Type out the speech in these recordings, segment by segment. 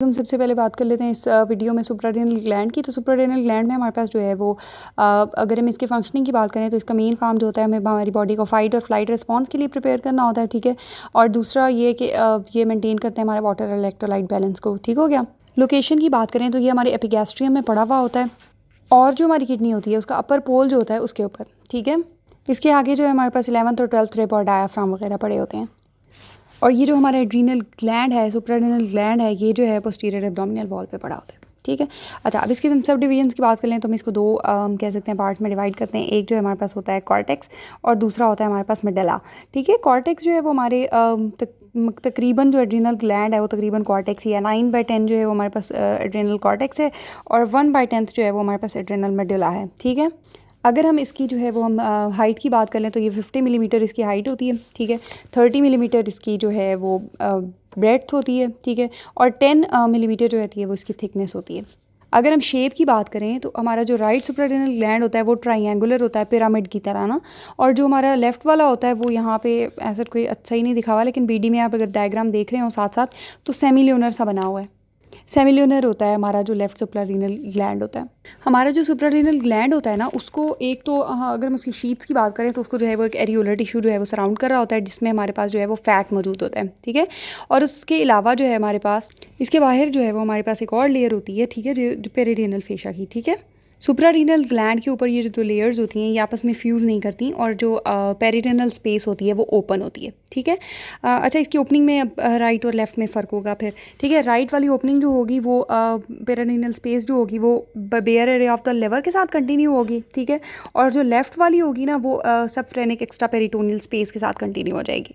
हम सबसे पहले बात कर लेते हैं इस वीडियो में सुप्रारेनल ग्लैंड की। तो सुप्रारेनल ग्लैंड में हमारे पास जो है वो अगर हम इसके फंक्शनिंग की बात करें तो इसका मेन काम जो होता है, हमें हमारी बॉडी को फाइट और फ्लाइट रिस्पांस के लिए प्रिपेयर करना होता है, ठीक है। और दूसरा ये कि ये मेंटेन करते हैं हमारे वाटर इलेक्ट्रोलाइट बैलेंस को, ठीक हो गया। लोकेशन की बात करें तो ये हमारे एपिगैस्ट्रियम में पड़ा हुआ होता है और जो हमारी किडनी होती है उसका अपर पोल जो होता है उसके ऊपर, ठीक है। इसके आगे जो है हमारे पास 11th और 12th रिब और डायाफ्राम वगैरह पड़े होते हैं। और ये जो हमारा एड्रीनल ग्लैंड है, सुप्रारेनल ग्लैंड है, ये जो है पोस्टीरियर एब्डोमिनल वॉल पे पड़ा होता है, ठीक है। अच्छा, अब इसके सब डिवीजन्स की बात कर लें तो हम इसको दो कह सकते हैं पार्ट्स में डिवाइड करते हैं। एक जो है हमारे पास होता है कॉर्टेक्स और दूसरा होता है हमारे पास मेडुला, ठीक है। कॉर्टेक्स जो है वो हमारे तकरीबन जो एड्रीनल ग्लैंड है वो तकरीबन कॉर्टेक्स ही है। 9/10 जो है वो हमारे पास एड्रीनल कॉर्टेक्स है और 1/10 जो है वो हमारे पास एड्रीनल मेडुला है, ठीक है। अगर हम इसकी जो है वो हम हाइट की बात कर लें तो ये 50 मिलीमीटर इसकी हाइट होती है, ठीक है। 30 मिलीमीटर इसकी जो है वो ब्रेड्थ होती है, ठीक है। और 10 मिलीमीटर जो होती है वो इसकी थिकनेस होती है। अगर हम शेप की बात करें तो हमारा जो राइट सुप्रारेनल ग्लैंड होता है वो ट्रायंगुलर होता है, पिरामिड की तरह ना। और जो हमारा लेफ़्ट वाला होता है वो यहाँ पे ऐसा कोई अच्छा ही नहीं दिखा हुआ, लेकिन बीडी में आप अगर डायग्राम देख रहे हो साथ साथ तो सेमील्यूनर सा बना हुआ है। सेमिल्यूनर होता है हमारा जो लेफ्ट सुप्रारीनल ग्लैंड होता है। हमारा जो सुप्रारीनल ग्लैंड होता है ना, उसको एक तो अगर हम उसकी शीट्स की बात करें तो उसको जो है वो एक एरियोलर टिश्यू जो है वो सराउंड कर रहा होता है, जिसमें हमारे पास जो है वो फैट मौजूद होता है, ठीक है। और उसके अलावा जो है हमारे पास इसके बाहर जो है वो हमारे पास एक और लेयर होती है, ठीक है, जो पेरिडिनल फेशा की, ठीक है। सुप्रारीनल ग्लैंड के ऊपर ये जो लेयर्स होती हैं ये आपस में फ्यूज़ नहीं करती और जो पेरिटोनल स्पेस होती है वो ओपन होती है, ठीक है। अच्छा, इसकी ओपनिंग में राइट और लेफ़्ट में फ़र्क होगा फिर, ठीक है। राइट वाली ओपनिंग जो होगी वो पेरिटोनल स्पेस जो होगी वो bare area of the liver के साथ कंटिन्यू होगी, ठीक है। और जो लेफ़्ट वाली होगी ना वो सबफ्रेनिक एक्स्ट्रा पेरिटोनियल स्पेस के साथ कंटिन्यू हो जाएगी।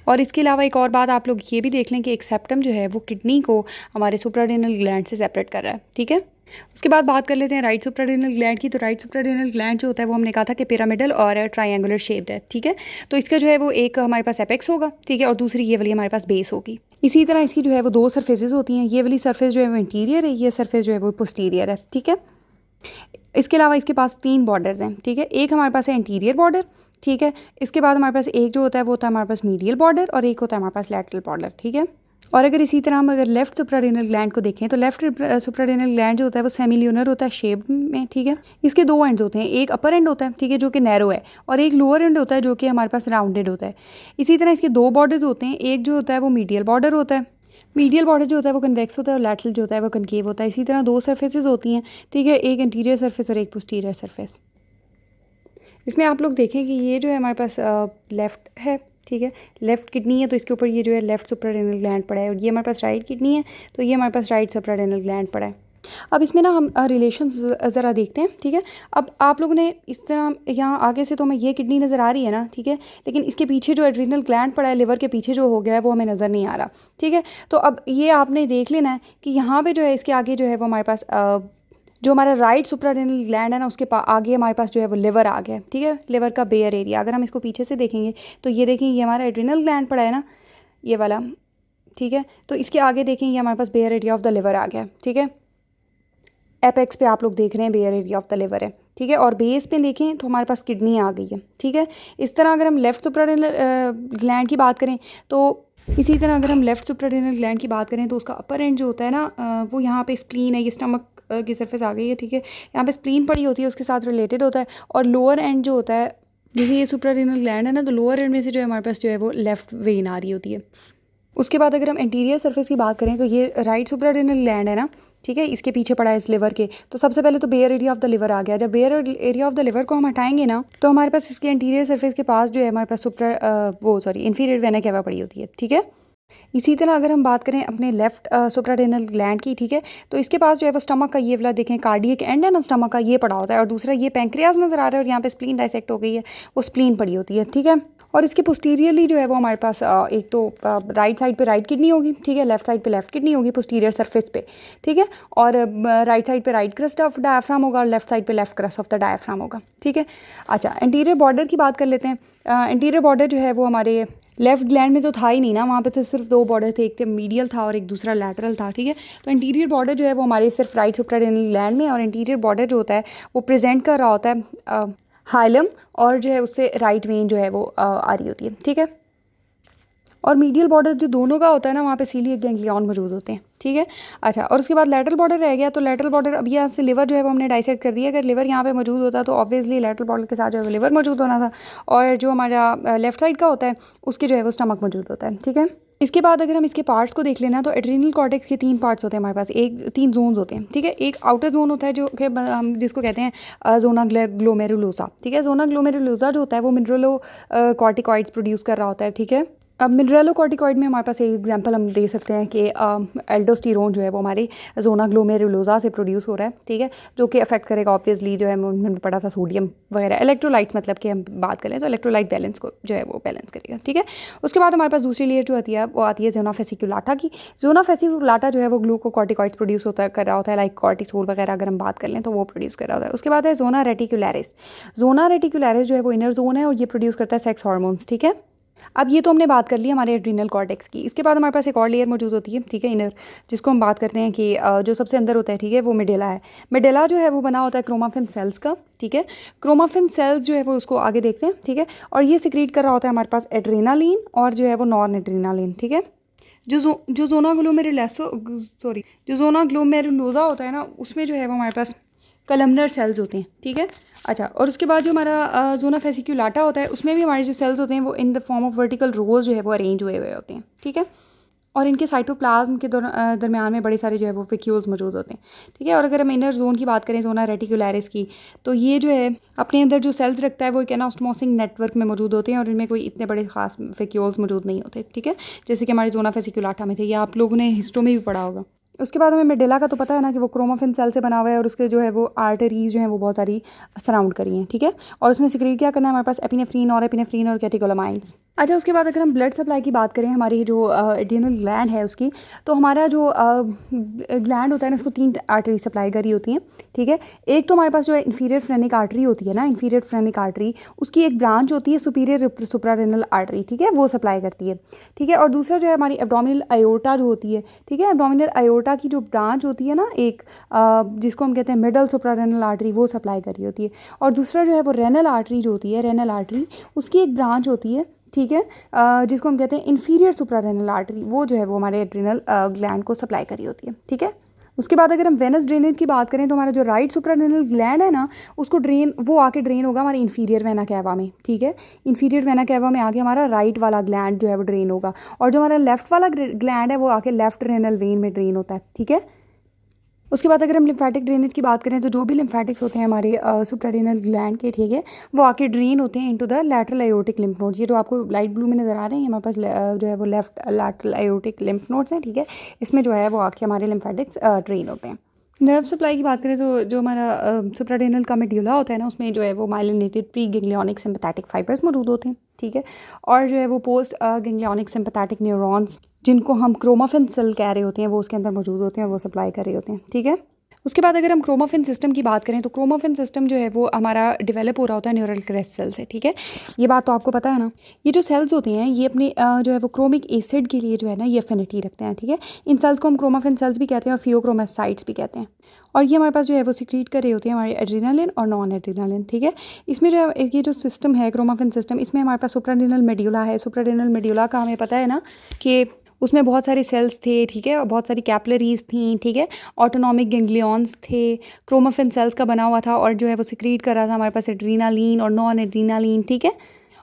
और इसके अलावा एक और बात आप लोग ये भी देख लें कि एक सेप्टम जो है वो किडनी को हमारे सुप्रारेनल ग्लैंड से सेपरेट कर रहा है, ठीक है। उसके बाद बात कर लेते हैं राइट सुप्रारेनल ग्लैंड की। तो राइट सुप्रारेनल ग्लैंड जो होता है वो हमने कहा था कि पिरामिडल और ट्रायंगुलर शेप्ड है, ठीक है। तो इसका जो है वो एक हमारे पास एपेक्स होगा, ठीक है, और दूसरी ये वाली हमारे पास बेस होगी। इसी तरह इसकी जो है वो दो सरफेसेस होती हैं। ये वाली सरफेस जो है वो इंटीरियर है, ये सरफेस जो है वो पोस्टीरियर है, ठीक है। इसके अलावा इसके पास 3 बॉर्डर्स हैं, ठीक है। एक हमारे पास है इंटीरियर बॉर्डर, ठीक है। इसके बाद हमारे पास एक जो होता है वो होता है हमारे पास मीडियल बॉर्डर और एक होता है हमारे पास लैटरल बॉर्डर, ठीक है। और अगर इसी तरह हम अगर लेफ्ट सुप्रारेनल ग्लैंड को देखें तो लेफ्ट सुप्रारेनल ग्लैंड जो होता है वो सेमिल्यूनर होता है शेप में, ठीक है। इसके दो एंड्स होते हैं, एक अपर एंड होता है, ठीक है, जो कि नैरो है, और एक लोअर एंड होता है जो कि हमारे पास राउंडेड होता है। इसी तरह इसके दो बॉर्डर्स होते हैं, एक जो होता है वो मीडियल बॉर्डर होता है। मीडियल बॉर्डर जो होता है वो कन्वेक्स होता है और लैटरल जो होता है वो कनकेव होता है। इसी तरह दो सर्फेसेज होती हैं, ठीक है, एक इंटीरियर सर्फेस और एक पोस्टीरियर सर्फेस। इसमें आप लोग देखें कि ये जो है हमारे पास लेफ़्ट है, ठीक है, लेफ़्ट किडनी है तो इसके ऊपर ये जो है लेफ़्ट सुप्रारेनल ग्लैंड पड़ा है, और ये हमारे पास राइट किडनी है तो ये हमारे पास राइट सुप्रारेनल ग्लैंड पड़ा है। अब इसमें ना हम रिलेशन ज़रा देखते हैं, ठीक है। अब आप लोगों ने इस तरह यहाँ आगे से तो हमें ये किडनी नज़र आ रही है ना, ठीक है, लेकिन इसके पीछे जो एड्रीनल ग्लैंड पड़ा है लिवर के पीछे जो हो गया है वो हमें नज़र नहीं आ रहा, ठीक है। तो अब ये आपने देख लेना है कि यहाँ पर जो है इसके आगे जो है वो हमारे पास जो हमारा राइट सुप्रारेनल ग्लैंड है ना उसके आगे हमारे पास जो है वो लिवर आ गया, ठीक है, लिवर का बेयर एरिया। अगर हम इसको पीछे से देखेंगे तो ये देखें ये हमारा एड्रिनल ग्लैंड पड़ा है ना, ये वाला, ठीक है। तो इसके आगे देखें ये हमारे पास bare area of the liver आ गया, ठीक है। एपेक्स पे आप लोग देख रहे हैं bare area of the liver है, ठीक है। और बेस पे देखें तो हमारे पास किडनी आ गई है, ठीक है। इस तरह अगर हम लेफ़्ट सुप्रारेनल ग्लैंड की बात करें तो इसी तरह अगर हम लेफ़्ट सुप्रारेनल ग्लैंड की बात करें तो उसका अपर एंड जो होता है ना वो यहाँ पे स्प्लीन है, ये स्टमक की सरफेस आ गई है, ठीक है। यहाँ पे स्प्लीन पड़ी होती है उसके साथ रिलेटेड होता है। और लोअर एंड जो होता है, जैसे ये सुप्रारेनल ग्लैंड है ना, तो लोअर एंड में से जो है हमारे पास जो है वो लेफ़्ट वेन आ रही होती है। उसके बाद अगर हम इंटीरियर सरफेस की बात करें तो ये राइट सुप्रारेनल ग्लैंड है ना, ठीक है, इसके पीछे पड़ा है इस लिवर के। तो सबसे पहले तो bare area of the liver आ गया। जब bare area of the liver को हम हटाएंगे ना तो हमारे पास इसके इंटीरियर सरफेस के पास जो है हमारे पास इंफीरियर वेना कैवा पड़ी होती है, ठीक है। इसी तरह अगर हम बात करें अपने लेफ्ट सुप्रारेनल ग्लैंड की, ठीक है, तो इसके पास जो है वो स्टमक का ये वाला देखें कार्डियक एंड है ना, स्टमक का ये पड़ा होता है, और दूसरा ये पैंक्रियाज नज़र आ रहा है और यहाँ पे स्प्लीन डाइसेक्ट हो गई है, वो स्प्लीन पड़ी होती है, ठीक है। और इसके पोस्टीरियरली जो है वो हमारे पास एक तो राइट साइड पे राइट किडनी होगी, ठीक है, लेफ्ट साइड पे लेफ्ट किडनी होगी पोस्टीरियर सरफेस पे, ठीक है। और राइट साइड पे राइट क्रस्ट ऑफ डायफ्राम होगा और लेफ्ट साइड पे left crust of the diaphragm होगा, ठीक है। अच्छा, इंटीरियर बॉर्डर की बात कर लेते हैं। इंटीरियर बॉर्डर जो है वो हमारे लेफ्ट ग्लैंड में तो था ही नहीं ना, वहाँ पे तो सिर्फ दो बॉर्डर थे, एक मीडियल था और एक दूसरा लैटरल था, ठीक है। तो इंटीरियर बॉर्डर जो है वो हमारे सिर्फ राइट सुप्रारेनल ग्लैंड में, और इंटीरियर बॉर्डर जो होता है वो प्रेजेंट कर रहा होता है हाइलम, और जो है उससे राइट वेन जो है वो आ रही होती है, ठीक है। और मीडियल बॉर्डर जो दोनों का होता है ना, वहाँ पे सीलिएक गैंग्लियन मौजूद होते हैं, ठीक है। अच्छा, और उसके बाद लेटरल बॉर्डर रह गया। तो लेटरल बॉर्डर, अब यहाँ से लिवर जो है वो हमने डाइसेक्ट कर दिया। अगर लिवर यहाँ पे मौजूद होता तो ऑब्वियसली लेटरल बॉर्डर के साथ जो है वो लिवर मौजूद होना था, और जो हमारा लेफ्ट साइड का होता है उसके जो है वो स्टमक मौजूद होता है, ठीक है। इसके बाद अगर हम इसके पार्ट्स को देख लेना, तो एड्रीनल कॉर्टेक्स के 3 पार्ट्स होते हैं हमारे पास, एक 3 जोन्स होते हैं, ठीक है। एक आउटर जोन होता है जो कि हम जिसको कहते हैं जोना ग्लोमेरुलोसा, ठीक है। जोना ग्लोमेरुलोसा जो होता है वो मिनरलो कॉर्टिकॉइड्स प्रोड्यूस कर रहा होता है, ठीक है। अब मिनरलोकॉर्टिकॉइड में हमारे पास एक एग्जांपल हम दे सकते हैं कि एल्डोस्टेरोन जो है वो हमारे जोना ग्लोमेरुलोसा से प्रोड्यूस हो रहा है, ठीक है, जो कि अफेक्ट करेगा ऑब्वियसली जो है हमने पढ़ा था सोडियम वगैरह, इलेक्ट्रोलाइट्स, मतलब कि हम बात करें तो इलेक्ट्रोलाइट बैलेंस को जो है वो बैलेंस करेगा, ठीक है। उसके बाद हमारे पास दूसरी लेयर जो आती है वो आती है जोना फेसिकुलाटा की। जोना फेसिकुलाटा जो है वो ग्लूकोकॉर्टिकॉइड्स प्रोड्यूस कर रहा होता है, लाइक कॉर्टिसोल वगैरह अगर हम बात कर लें तो वो प्रोड्यूस कर रहा होता है। उसके बाद है जोना रेटिकुलरिस। जोना रेटिकुलरिस जो है वो इनर जोन है और ये प्रोड्यूस करता है सेक्स हार्मोन्स, ठीक है। अब ये तो हमने बात कर ली हमारे एड्रीनल कॉर्टेक्स की। इसके बाद हमारे पास एक और लेयर मौजूद होती है, ठीक है, इनर, जिसको हम बात करते हैं कि जो सबसे अंदर होता है, ठीक है, वो मेडेला है। मेडेला जो है वो बना होता है क्रोमाफिन सेल्स का, ठीक है। क्रोमाफिन सेल्स जो है वो उसको आगे देखते हैं, ठीक है, और ये सिक्रीट कर रहा होता है हमारे पास एड्रेनालिन और जो है वो नॉन एड्रेनालिन, ठीक है। जो जोना ग्लोमेरुलोसा होता है ना, उसमें जो है वो हमारे पास कलमनर सेल्स होते हैं, ठीक है। अच्छा, और उसके बाद जो हमारा जोना फेसिकुलाटा होता है उसमें भी हमारे जो सेल्स होते हैं वो in the form of vertical rows जो है वो अरेंज हुए हुए होते हैं, ठीक है। और इनके साइटोप्लाज्म के दरमियान में बड़े सारे जो है वो फिक्यूल्स मौजूद होते हैं, ठीक है। और अगर हम इनर जोन की बात करें, जोना रेटिकुलरिस की, तो ये जो है अपने अंदर जो सेल्स रखता है वो एक एनास्टोमोसिंग नेटवर्क में मौजूद होते हैं और इनमें कोई इतने बड़े खास फिक्यूल्स मौजूद नहीं होते, ठीक है, जैसे कि हमारे जोना फेसिकुलाटा में थे, या आप लोगों ने हिस्टो में भी पढ़ा होगा। उसके बाद हमें मेडेला का तो पता है ना कि वो क्रोमाफिन सेल से बना हुआ है और उसके जो है वो आर्टरीज जो है वो बहुत सारी सराउंड करी हैं, ठीक है। और उसने सिक्रीट क्या करना है हमारे पास एपिनेफ्रीन और कैटेकोलामाइन्स। अच्छा, उसके बाद अगर हम ब्लड सप्लाई की बात करें, हमारी जो एड्रीनल ग्लैंड है उसकी, तो हमारा जो ग्लैंड होता है ना, उसको 3 आर्टरी सप्लाई करी होती हैं, ठीक है। एक तो हमारे पास जो है इन्फीरियर फ्रेनिक आर्टरी होती है ना, इन्फीरियर फ्रेनिक आर्टरी, उसकी एक ब्रांच होती है सुपीरियर सुप्रारेनल आर्टरी, ठीक है, वो सप्लाई करती है, ठीक है। और दूसरा जो है हमारी एब्डोमिनल आयोटा जो होती है, ठीक है, एब्डोमिनल आयोटा की जो ब्रांच होती है ना एक, जिसको हम कहते हैं मिडल सुप्रारेनल आर्टरी, वो सप्लाई कर रही होती है। और दूसरा जो है वो रेनल आर्टरी जो होती है, रेनल आर्टरी, उसकी एक ब्रांच होती है, ठीक है, जिसको हम कहते हैं इन्फीरियर सुप्रारेनल आर्टरी, वो जो है वो हमारे एड्रीनल ग्लैंड को सप्लाई करी होती है, ठीक है। उसके बाद अगर हम वेनस ड्रेनेज की बात करें, तो हमारा जो राइट सुप्रारेनल ग्लैंड है ना, उसको वो आके ड्रेन होगा हमारे इन्फीरियर वेना कैवा में, ठीक है। इन्फीरियर वेना कैवा में आके हमारा राइट वाला ग्लैंड जो है वो ड्रेन होगा, और जो हमारा लेफ्ट वाला ग्लैंड है वो आके लेफ्ट रेनल वेन में ड्रेन होता है, ठीक है। उसके बाद अगर हम लिम्फेटिक ड्रेनेज की बात करें, तो जो भी लिम्फेटिक्स होते हैं हमारे सुप्रारेनल ग्लैंड के, ठीक है, वो आके ड्रेन होते हैं into the lateral aortic lymph nodes. ये जो आपको लाइट ब्लू में नज़र आ रहे हैं, हमारे पास जो है वो left lateral aortic lymph nodes हैं, ठीक है। इसमें जो है वो आके हमारे लिम्फेटिक्स ड्रेन होते हैं। नर्व सप्लाई की बात करें, तो जो हमारा सुप्रारेनल का मेड्यूला होता है ना, उसमें जो है वो myelinated pre ganglionic sympathetic fibres मौजूद होते हैं, ठीक है। और जो है वो पोस्ट गैंग्लियोनिक सिंपैथेटिक न्यूरॉन्स, जिनको हम क्रोमाफिन सेल कह रहे होते हैं, वो उसके अंदर मौजूद होते हैं, वो सप्लाई कर रहे होते हैं, ठीक है। उसके बाद अगर हम क्रोमाफिन सिस्टम की बात करें, तो क्रोमाफिन सिस्टम जो है वो हमारा डेवलप हो रहा होता है न्यूरल क्रेस्ट सेल से, ठीक है। ये बात तो आपको पता है ना। ये जो सेल्स होती हैं ये अपने जो है वो क्रोमिक एसिड के लिए जो है ना ये एफिनिटी रखते हैं, ठीक है। इन सेल्स को हम क्रोमाफिन सेल्स भी कहते हैं और फियोक्रोमासाइट्स भी कहते हैं। और ये हमारे पास जो है वो सिक्रीट कर रहे होते हैं हमारे एड्रीनालिन और नॉन एड्रीनालिन, ठीक है। इसमें जो है ये जो सिस्टम है क्रोमाफिन सिस्टम, इसमें हमारे पास सुप्रारेनल मेड्यूला है। सुप्रारेनल मेड्यूला का हमें पता है ना कि उसमें बहुत सारे सेल्स थे, ठीक है, और बहुत सारी कैपिलरीज थी, ठीक है, ऑटोनॉमिक गैंग्लियंस थे, क्रोमाफिन सेल्स का बना हुआ था, और जो है वो सिक्रीट कर रहा था हमारे पास एड्रीनालिन और नॉन एड्रीनालिन, ठीक है।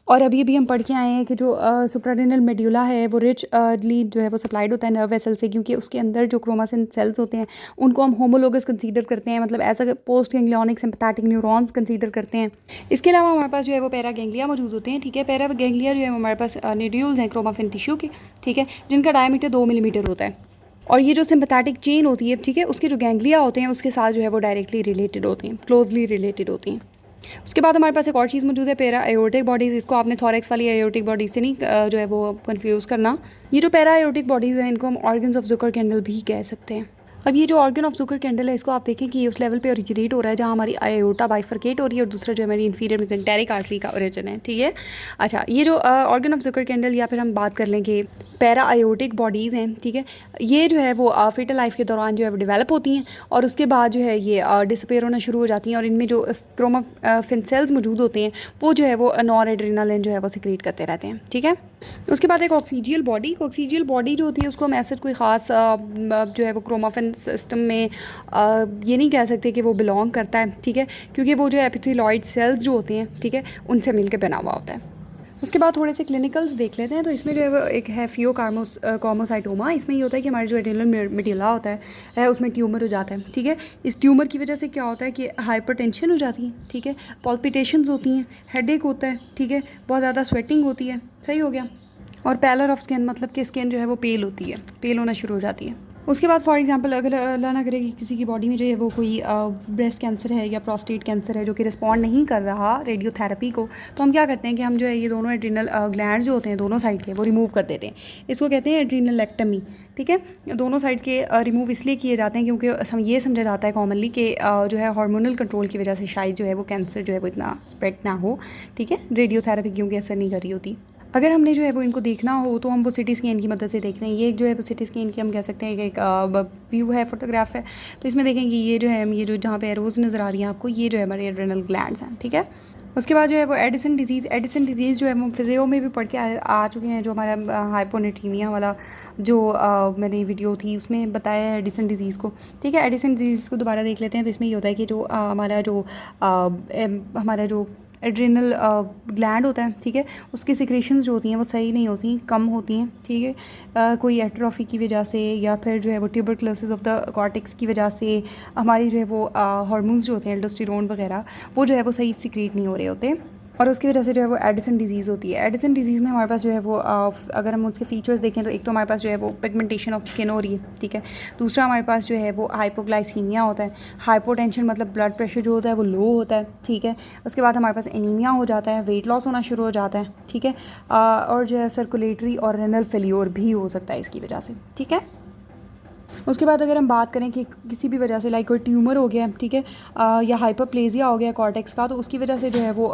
और अभी अभी हम पढ़ के आए हैं कि जो सुप्रारेनल मेड्यूला है वो रिच ली जो है वो सप्लाइड होता है नर्व वेसल से, क्योंकि उसके अंदर जो क्रोमासिन सेल्स होते हैं उनको हम होमोलोगस कंसीडर करते हैं, मतलब ऐसा post ganglionic sympathetic neurons consider करते हैं। इसके अलावा हमारे पास जो है वो पैरा गैंग्लिया मौजूद होते हैं, ठीक है। पैरा गैंग्लिया जो है हमारे पास न्यूड्यूल्स हैं क्रोमाफिन टिश्यू के, ठीक है, जिनका डायमीटर 2 मिलीमीटर होता है। और ये जो सिंपैथेटिक चेन होती है, ठीक है, उसके जो गैंग्लिया होते हैं उसके साथ जो है वो डायरेक्टली रिलेटेड होते हैं, क्लोजली रिलेटेड होती हैं। उसके बाद हमारे पास एक और चीज़ मौजूद है पैरा आयोटिक बॉडीज़। इसको आपने थॉरेक्स वाली आयोटिक बॉडीज से नहीं जो है वो कंफ्यूज करना। ये जो पैरा आयोटिक बॉडीज़ हैं इनको हम ऑर्गन्स ऑफ जुकर कैंडल भी कह सकते हैं। अब ये जो ऑर्गन ऑफ जुकर कैंडल है इसको आप देखें कि उस लेवल पे ओरिजिनेट हो रहा है जहाँ हमारी आयोटा बाइफरकेट हो रही है और दूसरा जो हमारी इन्फीरियर मेसेंटेरिक आर्टरी का ओरिजिन है, ठीक है। अच्छा, ये जो ऑर्गन ऑफ जुकर कैंडल, या फिर हम बात कर लें कि पैरा आयोटिक बॉडीज़ हैं, ठीक है, ये जो है वो फीटल लाइफ के दौरान जो है वो डेवलप होती हैं और उसके बाद जो है ये डिसअपेयर होना शुरू हो जाती हैं, और इनमें जो क्रोमाफिन सेल्स मौजूद होते हैं वो जो है वो नॉन एड्रेनालिन जो है वो सिक्रीट करते रहते हैं, ठीक है। उसके बाद एक ऑक्सीजियल बॉडी जो होती है उसको हम ऐसे कोई ख़ास जो है वो क्रोमाफिन सिस्टम में ये नहीं कह सकते कि वो बिलोंग करता है, ठीक है, क्योंकि वो जो एपिथेलॉइड सेल्स जो होते हैं, ठीक है, उनसे मिलकर बना हुआ होता है। उसके बाद थोड़े से क्लिनिकल्स देख लेते हैं। तो इसमें जो है वो एक है फियोकार्मोसाइटोमा। इसमें ये होता है कि हमारे जो एड्रेनल मेडुला होता है उसमें ट्यूमर हो जाता है, ठीक है। इस ट्यूमर की वजह से क्या होता है कि हाइपरटेंशन हो जाती है, ठीक है, पल्पिटेशंस होती हैं, हेडेक होता है, ठीक है, बहुत ज़्यादा स्वेटिंग होती है, सही हो गया, और पैलर ऑफ स्किन, मतलब कि स्किन जो है वो पेल होती है, पेल होना शुरू हो जाती है। उसके बाद फॉर एग्जांपल अगर अल्लाह ना करे कि किसी की बॉडी में जो है वो कोई ब्रेस्ट कैंसर है या प्रोस्टेट कैंसर है जो कि रिस्पॉन्ड नहीं कर रहा रेडियोथेरेपी को, तो हम क्या करते हैं कि हम जो है ये दोनों एड्रीनल ग्लैंड्स जो होते हैं दोनों साइड के वो रिमूव कर देते हैं। इसको कहते हैं एड्रीनलेक्टमी, ठीक है। दोनों साइड के रिमूव इसलिए किए जाते हैं क्योंकि ये समझा जाता है कॉमनली कि जो है हार्मोनल कंट्रोल की वजह से शायद जो है वो कैंसर जो है वो इतना स्प्रेड ना हो, ठीक है, रेडियोथेरेपी क्योंकि असर नहीं कर रही होती। अगर हमने जो है वो इनको देखना हो तो हम वो सिटी स्कैन की मदद से देखते हैं। ये जो है वो सिटी स्कैन की हम कह सकते हैं कि एक व्यू है, फोटोग्राफ है। तो इसमें देखेंगे ये जो है ये जो जहाँ पे एरोज नज़र आ रही हैं आपको, ये जो है हमारे एड्रेनल ग्लैंड्स हैं, ठीक है। उसके बाद जो है वो एडिसन डिजीज़ जो है वो फिजियो में भी पढ़ के आ चुके हैं। जो हमारा हाइपोनेट्रीमिया वाला जो मैंने वीडियो थी उसमें बताया है एडिसन डिजीज़ को, ठीक है। एडिसन डिजीज़ को दोबारा देख लेते हैं। तो इसमें ये होता है कि जो हमारा जो एड्रेनल ग्लैंड होता है, ठीक है, उसकी सिक्रेशंस जो होती हैं वो सही नहीं होती, कम होती हैं, ठीक है। कोई एट्रोफी की वजह से या फिर जो है वो ट्यूबरक्लोसिस ऑफ द कॉर्टेक्स की वजह से हमारी जो है वो हार्मोन्स जो होते हैं एल्डोस्टेरोन वगैरह वो जो है वो सही सिक्रेट नहीं हो रहे होते, और उसकी वजह से जो है वो एडिसन डिजीज़ होती है। एडिसन डिजीज़ में हमारे पास जो है वो अगर हम उसके फीचर्स देखें तो एक तो हमारे पास जो है वो पिगमेंटेशन ऑफ स्किन हो रही है, ठीक है। दूसरा हमारे पास जो है वो हाइपोग्लाइसीमिया होता है, हाइपोटेंशन मतलब ब्लड प्रेशर जो होता है वो लो होता है, ठीक है। उसके बाद हमारे पास एनीमिया हो जाता है, वेट लॉस होना शुरू हो जाता है, ठीक है, और जो है सर्कुलेटरी और रेनल फेल्योर भी हो सकता है इसकी वजह से, ठीक है। उसके बाद अगर हम बात करें कि किसी भी वजह से लाइक कोई ट्यूमर हो गया, ठीक है, या हाइपरप्लेजिया हो गया कॉर्टेक्स का, तो उसकी वजह से जो है वो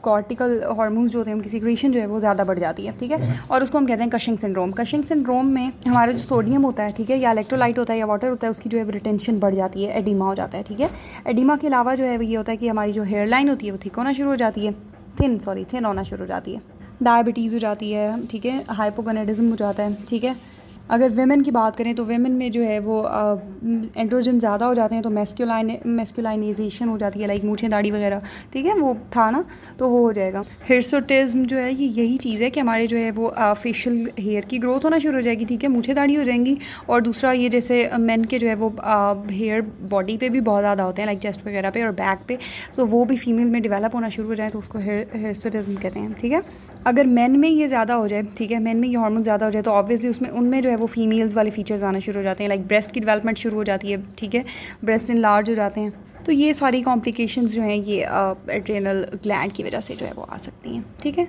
कॉर्टिकल हार्मोन्स जो होते हैं उनकी सिक्रेशन जो है वो ज़्यादा बढ़ जाती है, ठीक है, और उसको हम कहते हैं कशिंग सिंड्रोम। कशिंग सिंड्रोम में हमारा जो सोडियम होता है, ठीक है, या इलेक्ट्रोलाइट होता है या वाटर होता है, उसकी जो है रिटेंशन बढ़ जाती है, एडिमा हो जाता है, ठीक है। एडिमा के अलावा जो है वो ये होता है कि हमारी जो हेयर लाइन होती है वो थिक होना शुरू हो जाती है, थिन होना शुरू हो जाती है, डायबिटीज़ हो जाती है, ठीक है, हाइपोगोनेडिज्म हो जाता है, ठीक है। अगर वेमेन की बात करें तो वेमेन में जो है वो एंड्रोजन ज़्यादा हो जाते हैं तो मैस्कुलाइनाइजेशन हो जाती है, लाइक मूछें दाढ़ी वगैरह, ठीक है, वो था ना, तो वो हो जाएगा। हिर्सुटिज्म जो है ये यही चीज़ है कि हमारे जो है वो फेशियल हेयर की ग्रोथ होना शुरू हो जाएगी, ठीक है, मूछें दाढ़ी हो जाएंगी। और दूसरा ये जैसे मेन के जो है वो हेयर बॉडी पे भी बहुत ज़्यादा होते हैं, लाइक चेस्ट वगैरह पे और बैक पे, तो वो भी फीमेल में डेवलप होना शुरू हो जाए तो उसको हिर्सुटिज्म कहते हैं, ठीक है। अगर मेन में ये ज़्यादा हो जाए, ठीक है, मेन में ये हार्मोन ज़्यादा हो जाए तो ऑब्वियसली उनमें जो है वो फीमेल्स वाले फीचर्स आना शुरू हो जाते हैं, लाइक ब्रेस्ट की डेवलपमेंट शुरू हो जाती है, ठीक है, ब्रेस्ट इनलार्ज हो जाते हैं। तो ये सारी कॉम्प्लिकेशंस जो हैं ये एड्रेनल ग्लैंड की वजह से जो है वो आ सकती हैं, ठीक है।